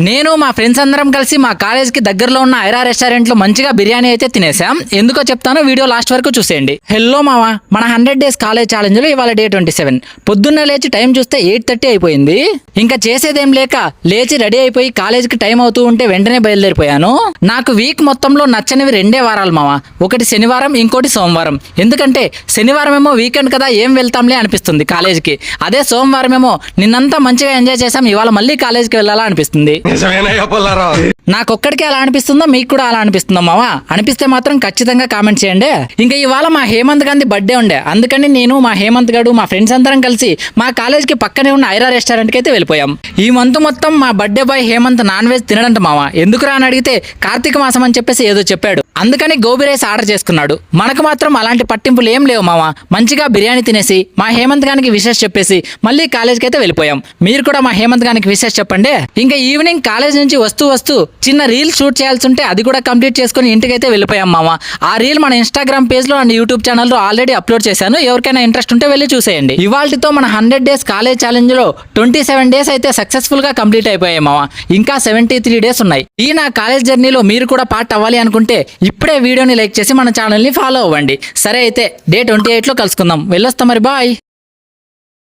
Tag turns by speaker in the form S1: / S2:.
S1: నేను మా ఫ్రెండ్స్ అందరం కలిసి మా కాలేజ్కి దగ్గరలో ఉన్న ఐరా రెస్టారెంట్లో మంచిగా బిర్యానీ అయితే తినేసాం. ఎందుకో చెప్తాను, వీడియో లాస్ట్ వరకు చూసేయండి. హెల్లో మావా, మన 100 days కాలేజ్ ఛాలెంజ్లో ఇవాళ డే 27. పొద్దున్నే లేచి టైం చూస్తే 8:30 అయిపోయింది. ఇంకా చేసేదేం లేక లేచి రెడీ అయిపోయి కాలేజ్కి టైం అవుతూ ఉంటే వెంటనే బయలుదేరిపోయాను. నాకు వీక్ మొత్తంలో నచ్చనివి 2 వారాలు మావా. ఒకటి శనివారం, ఇంకోటి సోమవారం. ఎందుకంటే శనివారం ఏమో వీకెండ్ కదా, ఏం వెళ్తాంలే అనిపిస్తుంది కాలేజ్కి. అదే సోమవారం ఏమో నిన్నంతా మంచిగా ఎంజాయ్ చేసాం, ఇవాళ మళ్ళీ కాలేజ్కి వెళ్ళాలా అనిపిస్తుంది. నాకొక్కడికి అలా అనిపిస్తుందో మీకు కూడా అలా అనిపిస్తుందో మావా? అనిపిస్తే మాత్రం ఖచ్చితంగా కామెంట్ చేయండి. ఇంకా ఇవాళ మా హేమంత్ గాంధీ బర్త్డే ఉండే, అందుకని నేను మా హేమంత్ గారు మా ఫ్రెండ్స్ అందరం కలిసి మా కాలేజ్కి పక్కనే ఉన్న ఐరా రెస్టారెంట్కి అయితే వెళ్ళిపోయాం. ఈ మంత్ మొత్తం మా birthday boy Hemanth non veg తినడంట మావా. ఎందుకురా అని అడిగితే కార్తీక మాసం అని చెప్పేసి ఏదో చెప్పాడు, అందుకని గోబీ రైస్ ఆర్డర్ చేసుకున్నాడు. మనకు మాత్రం అలాంటి పట్టింపులు ఏం లేవు మావా. మంచిగా బిర్యానీ తినేసి మా హేమంత్ గానికి విషెస్ చెప్పేసి మళ్ళీ కాలేజ్కి అయితే వెళ్ళిపోయాం. మీరు కూడా మా హేమంత్ గానికి విషెస్ చెప్పండి. ఇంకా ఈవినింగ్ కాలేజ్ నుంచి వస్తూ చిన్న రీల్ షూట్ చేయాల్సి ఉంటే అది కూడా కంప్లీట్ చేసుకుని ఇంటికైతే వెళ్ళిపోయాం మామ. ఆ రీల్ మన ఇన్స్టాగ్రామ్ పేజ్లో అండ్ యూట్యూబ్ ఛానల్లో ఆల్రెడీ అప్లోడ్ చేశాను, ఎవరికైనా ఇంట్రెస్ట్ ఉంటే వెళ్ళి చూసేయండి. ఇవాళతో మన 100 days కాలేజ్ ఛాలెంజ్లో 27 days అయితే సక్సెస్ఫుల్గా కంప్లీట్ అయిపోయాయి మామ. ఇంకా 73 days ఉన్నాయి. ఈ నా కాలేజ్ జర్నీలో మీరు కూడా పార్ట్ అవ్వాలి అనుకుంటే ఇప్పుడే వీడియోని లైక్ చేసి మన ఛానల్ని ఫాలో అవ్వండి. సరే అయితే డే 28లో కలుసుకుందాం. వెళ్ళొస్తాం మరి, బాయ్.